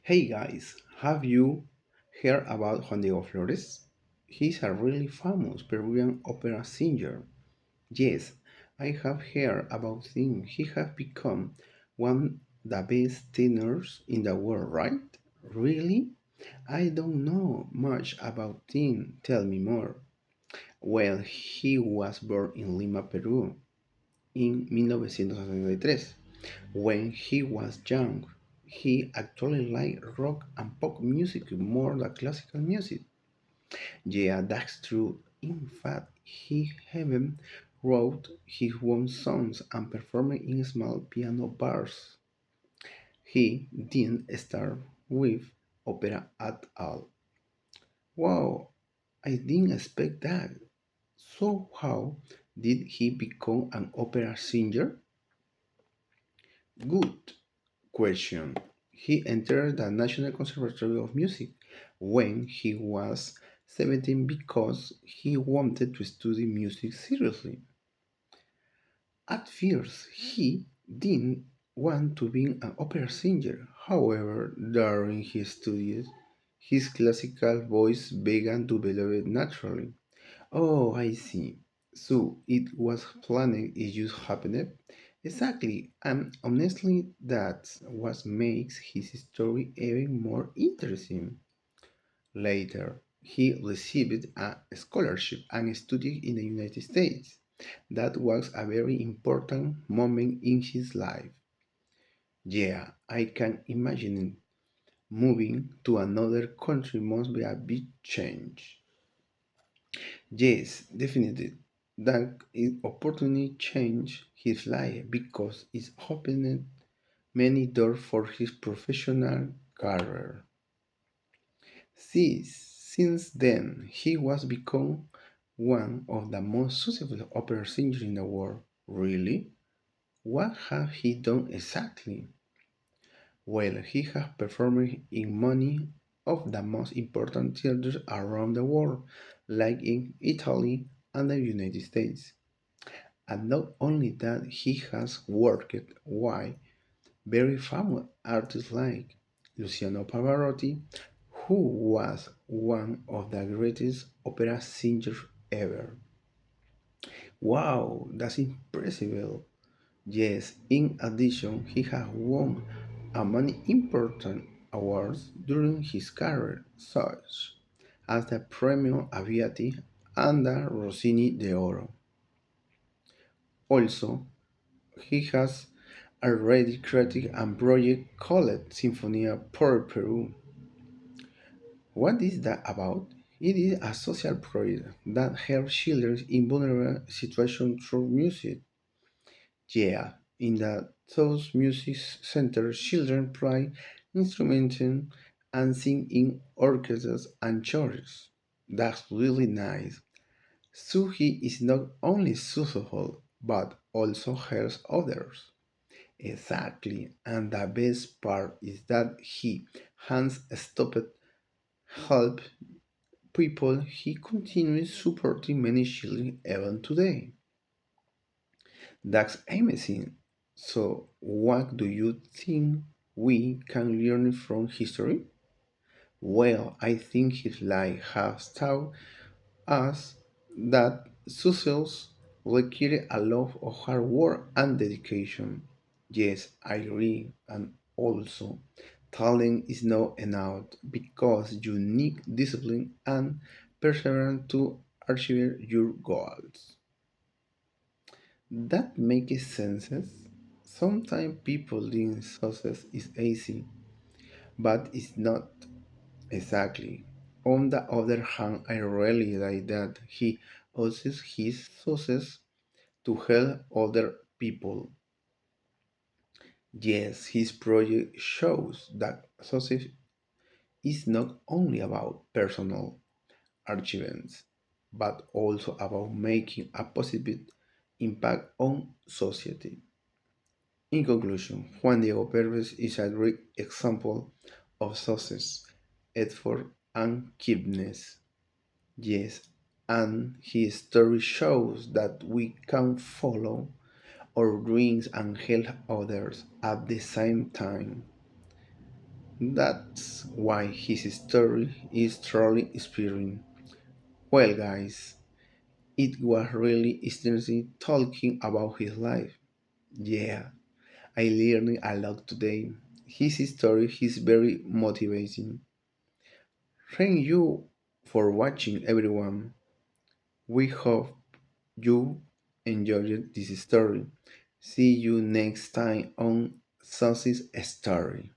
Hey guys, have you heard about Juan Diego Flores? He's a really famous Peruvian opera singer. Yes, I have heard about him. He has become one of the best tenors in the world, right? Really? I don't know much about him. Tell me more. Well, he was born in Lima, Peru in 1973. When he was young, he actually liked rock and pop music more than classical music. Yeah, that's true. In fact, he even wrote his own songs and performed in small piano bars. He didn't start with opera at all. Wow, I didn't expect that. So, how did he become an opera singer? Good question. He entered the National Conservatory of Music when he was 17 because he wanted to study music seriously. At first, he didn't want to be an opera singer. However, during his studies, his classical voice began to develop naturally. Oh, I see. So it was planned, it just happened? Exactly, and honestly, that's what makes his story even more interesting. Later, he received a scholarship and studied in the United States. That was a very important moment in his life. Yeah, I can imagine it. Moving to another country must be a big change. Yes, definitely. That opportunity changed his life because it opened many doors for his professional career. See, since then, he was become one of the most successful opera singers in the world. Really? What have he done exactly? Well, he has performed in many of the most important theaters around the world, like in Italy and the United States. And not only that, he has worked with very famous artists like Luciano Pavarotti, who was one of the greatest opera singers ever. Wow, that's impressive. Yes, in addition, he has won many important awards during his career, such as the Premio Aviati and the Rossini d'Oro. Also, he has already created a project called Sinfonia por Peru. What is that about? It is a social project that helps children in vulnerable situations through music. Yeah, in the those music centers, children play instruments and sing in orchestras and chorus. That's really nice. So he is not only successful but also helps others. Exactly, and the best part is that he has stopped help people. He continues supporting many children even today. That's amazing. So, what do you think we can learn from history? Well, I think his life has taught us that success requires a lot of hard work and dedication. Yes, I agree. And also, talent is not enough because you need discipline and perseverance to achieve your goals. That makes sense. Sometimes people think success is easy, but it's not exactly. On the other hand, I really like that he uses his success to help other people. Yes, his project shows that success is not only about personal achievements, but also about making a positive impact on society. In conclusion, Juan Diego Pervez is a great example of success, effort, and kindness. Yes, and his story shows that we can follow our dreams and help others at the same time. That's why his story is truly inspiring. Well, guys, it was really interesting talking about his life. Yeah, I learned a lot today. His story is very motivating. Thank you for watching, everyone. We hope you enjoyed this story. See you next time on Susie's Story.